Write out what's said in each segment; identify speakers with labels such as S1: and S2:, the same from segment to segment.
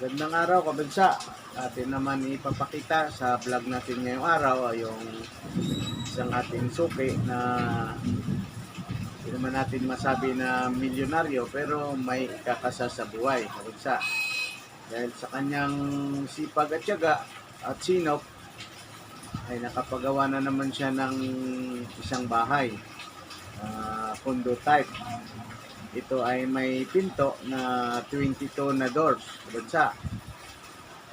S1: Gandang araw, kabansa. Atin naman ipapakita sa vlog natin ngayong araw ay yung isang ating suki na hindi naman natin masabi na milyonaryo pero may ikakasa sa buhay, kabansa. Dahil sa kanyang sipag at tiyaga at sinop ay nakapagawa na naman siya ng isang bahay, condo type. Ito ay may pinto na 22 na doors, kabansa.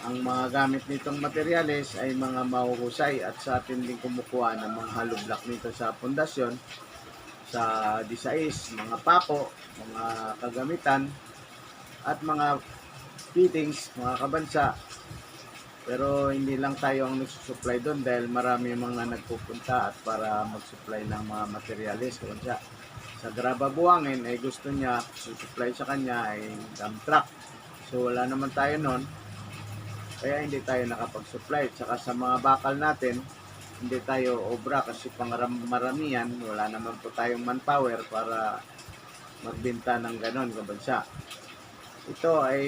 S1: Ang mga gamit nitong materyales ay mga mahuhusay at sa atin din kumukuha ng mga hollow block nito sa pundasyon, sa disais, mga pako, mga kagamitan at mga fittings, mga kabansa. Pero hindi lang tayo ang nagsusupply doon dahil marami mga nagpupunta at para mag-supply ng mga materyales, kabansa. Sa Graba Buangin ay gusto niya susupply sa kanya ay dump truck. So wala naman tayo noon, kaya hindi tayo nakapag-supply. Tsaka sa mga bakal natin, hindi tayo obra kasi maramihan, wala naman po tayong manpower para magbenta ng ganon, kabansa. Ito ay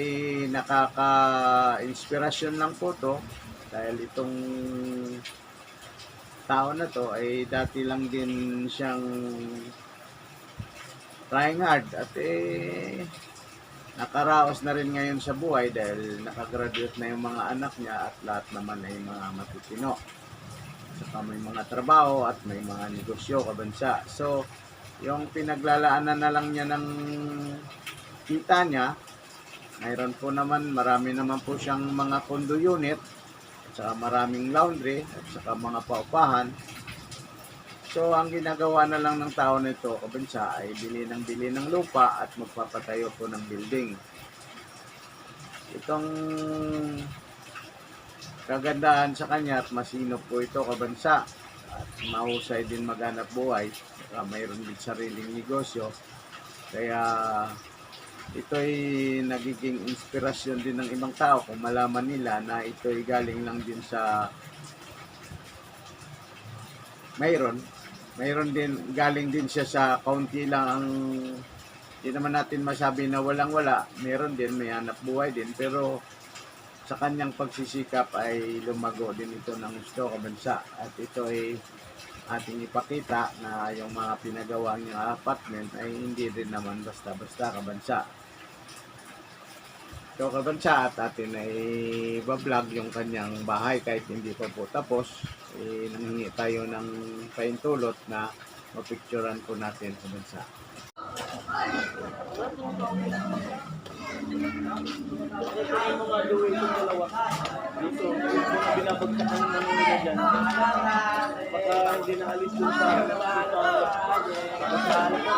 S1: nakaka-inspirasyon lang po to dahil itong tao na to ay dati lang din siyang trying hard at nakaraos na rin ngayon sa buhay dahil nakagraduate na yung mga anak niya at lahat naman ay mga matutino. Saka may mga trabaho at may mga negosyo, kabansa. So, yung pinaglalaanan na lang niya ng kita niya, mayroon po naman, marami naman po siyang mga condo unit, at saka maraming laundry, at saka mga paupahan. So, ang ginagawa na lang ng tao nito, kabansa, ay bili ng lupa at magpapatayo po ng building. Itong kagandahan sa kanya at masinop po ito, kabansa, at mahusay din maghanap buhay, mayroon din sariling negosyo. Kaya ito'y nagiging inspirasyon din ng ibang tao kung malaman nila na ito'y galing lang din sa mayroon din, galing din siya sa kaunti lang ang, hindi naman natin masabi na walang wala, meron din, may hanap buhay din, pero sa kanyang pagsisikap ay lumago din ito ng gusto, kabansa. At ito ay ating ipakita na yung mga pinagawa niyang apartment ay hindi rin naman basta-basta, kabansa. So kabansa, at atin ay bablog yung kanyang bahay kahit hindi pa po tapos. Nanghingi tayo ng paintulot na mapicturan po natin, kabansa.
S2: Ito yung mga luwi yung dalawa. Dito, yung mga binabagtakan ng mga nila dyan. Baka hindi naalis dun sa baka ano po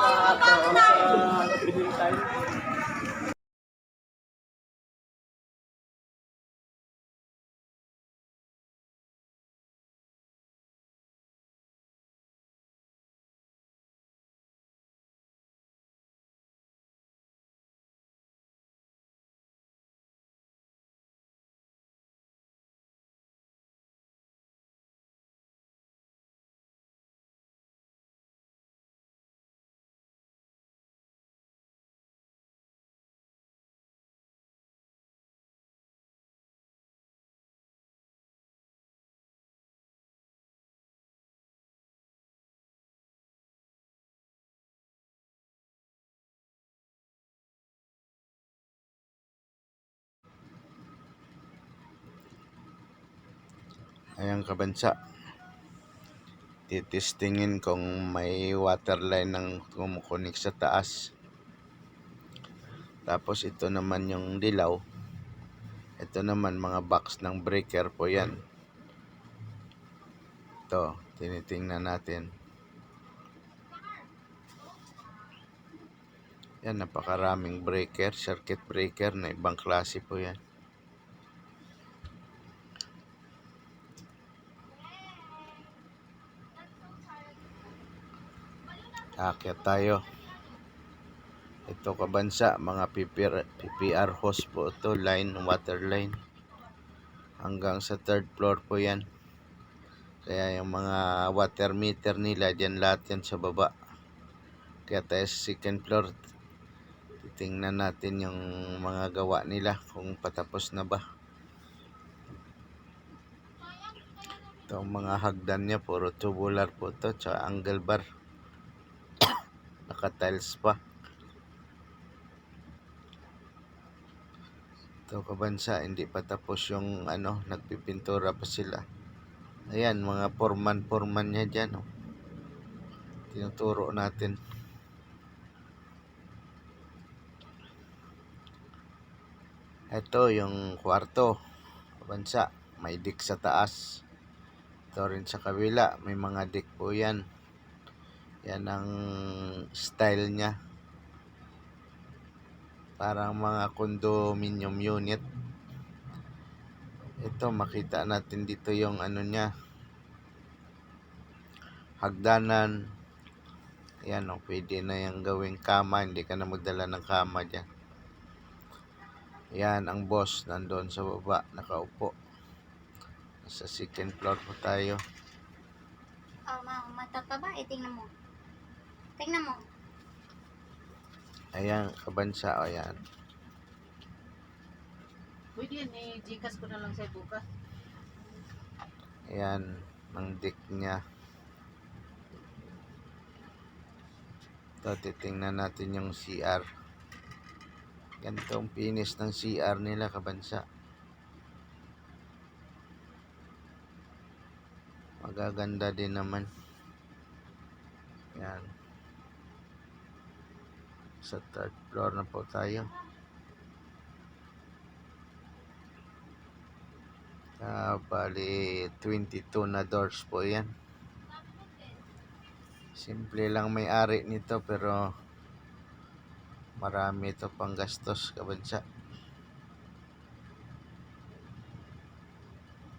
S2: sa pinili tayo.
S1: Ayan, kabansa, titestingin kung may water line ng kumukunik sa taas. Tapos ito naman yung dilaw. Ito naman mga box ng breaker po yan. Ito, tinitingnan natin. Yan, napakaraming breaker, circuit breaker na ibang klase po yan. Aakyat tayo. Ito, kabansa, mga PPR hose po ito, line, water line. Hanggang sa third floor po yan. Kaya yung mga water meter nila, dyan lahat yan sa baba. Kaya tayo sa second floor, Titingnan natin yung mga gawa nila kung patapos na ba. Ito ang mga hagdan niya, puro tubular po to, tsaka angle bar. Naka-tiles pa. Ito kabansa, hindi pa tapos yung nagpipintura pa sila. Ayan, mga foreman niya dyan. Oh. Tinuturo natin. Ito yung kwarto. Kabansa, may deck sa taas. Ito rin sa kabila, may mga deck po yan. Yan ang style niya. Parang mga condominium unit. Ito, makita natin dito yung niya. Hagdanan. Ayan, pwede na yung gawing kama. Hindi ka na magdala ng kama dyan. Yan ang boss, nandoon sa baba, nakaupo. Sa second floor po tayo.
S3: Oh, mata pa ba? Tingnan mo. Tingnan mo.
S1: Ayan, kabansa, ayan.
S4: Pwede yan, i-gcash ko na lang sa'yo bukas.
S1: Ayan, ang deck niya. Ito, titingnan natin yung CR. Ganito ang finish ng CR nila, kabansa. Magaganda din naman. Yan. Sa third floor na po tayo. Bali 22 na doors po yan. Simple lang may-ari nito pero marami ito pang gastos, kabansa.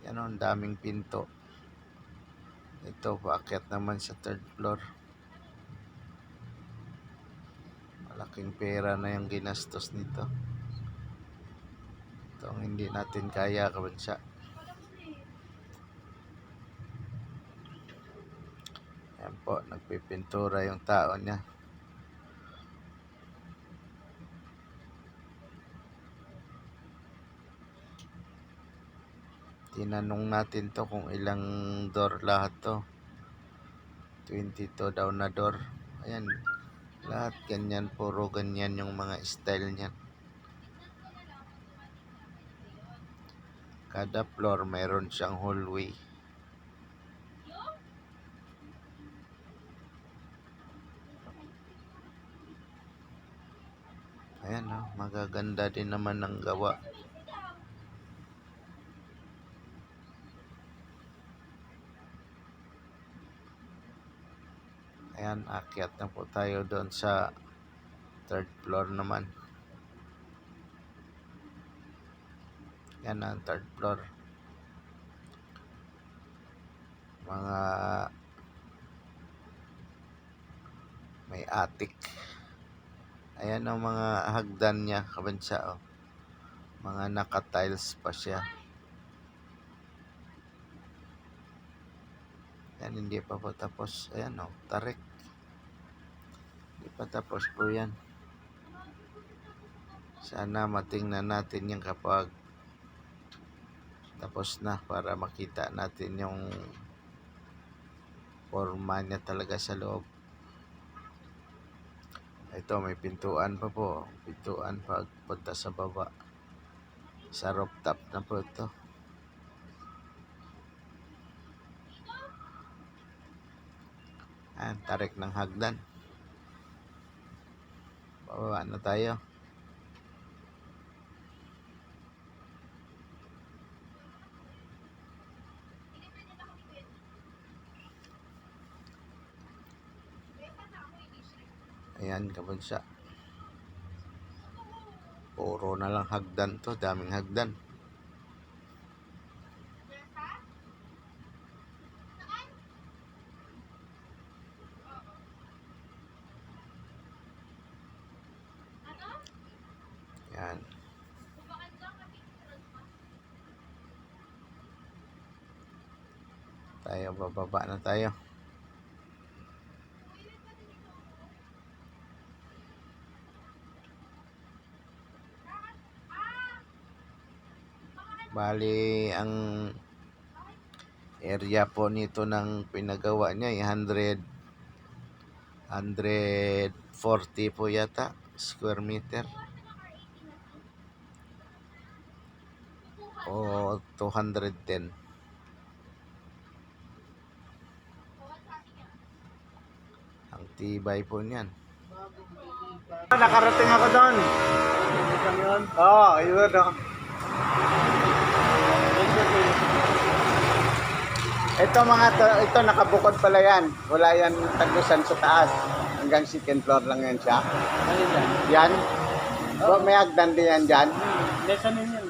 S1: Yan, ang daming pinto. Ito, paakyat naman sa third floor. Malaking pera na yung ginastos nito. Ito ang hindi natin kaya, kabansa. Yan po, nagpipintura yung tao niya. Tinanong natin to kung ilang door lahat to. 22 daw na door. Ayan, lahat ganyan, puro ganyan yung mga style niyan. Kada floor mayroon siyang hallway. Ayan, magaganda din naman ang gawa. Ayan, akyat na po tayo doon sa third floor naman. Yan ang third floor. Mga may attic. Ayan ang mga hagdan niya, kabansa. Mga naka-tiles pa siya. Yan, hindi pa po tapos. Ayan, tarik. Hindi pa tapos po yan. Sana matingnan natin yung kapag tapos na para makita natin yung forma niya talaga sa loob. Ito, may pintuan pa po. Pintuan pag punta sa baba. Sa rooftop na po ito. Ayan, tarik ng hagdan. Bababa na tayo. Ayan, kabansa. Puro na lang hagdan to. Daming hagdan. Ayan. Tayo, bababa na tayo. Bali, ang area po nito ng pinagawa niya ay 140 po yata square meter o 210. Ang tibay po niyan. Nakarating ako doon.
S2: Isang yun.
S1: Oo, yun o. Ito ito nakabukod pala yan. Wala yan tagusan sa taas. Hanggang second floor lang yan siya.
S2: Ano yan?
S1: Yan. May hagdan din yan dyan.
S2: Mesanin yan.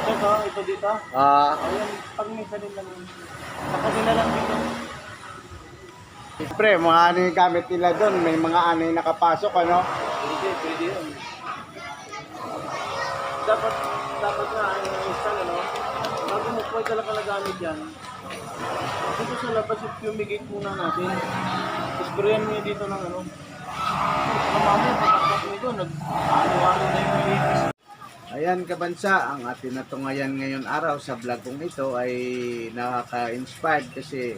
S2: Ito dito. Ayan, pag mesanin lang yun. Saka na lang dito.
S1: Siyempre, mga ano yung gamit nila doon. May mga ano yung nakapasok, ano?
S2: Pwede yun. Dapat na install, ano? Bago mo po talaga nagamit yan. Dito sa labas, fumigate muna natin. Sprayan mo dito ng ano. Kamami, pagkakot nito, nag-ano-ano na yung ladies.
S1: Ayan kabansa, ang atin na ngayon araw sa vlog kong ito ay nakaka-inspired kasi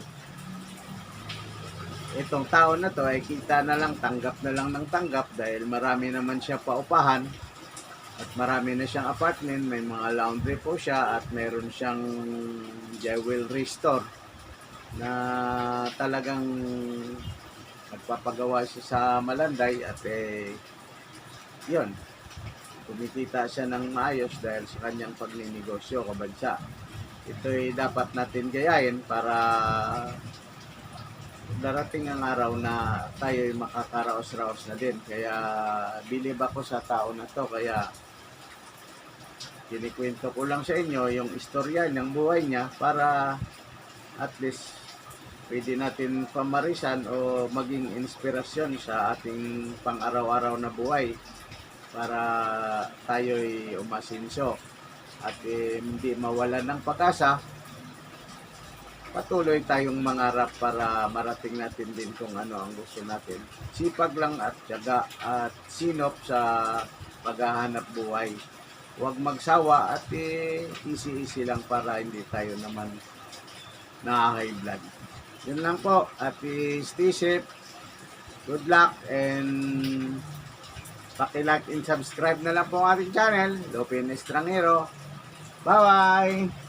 S1: itong taon na to ay kita na lang, tanggap na lang ng tanggap dahil marami naman siya paupahan at marami na siyang apartment, may mga laundry po siya at meron siyang jewelry store na talagang nagpapagawa siya sa Malanday at yun, kumikita siya ng maayos dahil sa kanyang pagninegosyo kabansa. Ito'y dapat natin gayahin para darating ang araw na tayo'y makakaraos-raos na din. Kaya bilib ako sa tao na to. Kaya kinikwento ko lang sa inyo yung istorya ng buhay niya para at least pwede natin pamarisan o maging inspirasyon sa ating pang-araw-araw na buhay para tayo'y umasinso at hindi mawalan ng pag-asa. Patuloy tayong mangarap para marating natin din kung ano ang gusto natin. Sipag lang at tiyaga at sinop sa paghahanap buhay. Huwag magsawa at easy-easy lang para hindi tayo naman na-high blood. Yun lang po at stay safe. Good luck and paki-like and subscribe na lang po ang ating channel, Lopin Estrangero. Bye-bye!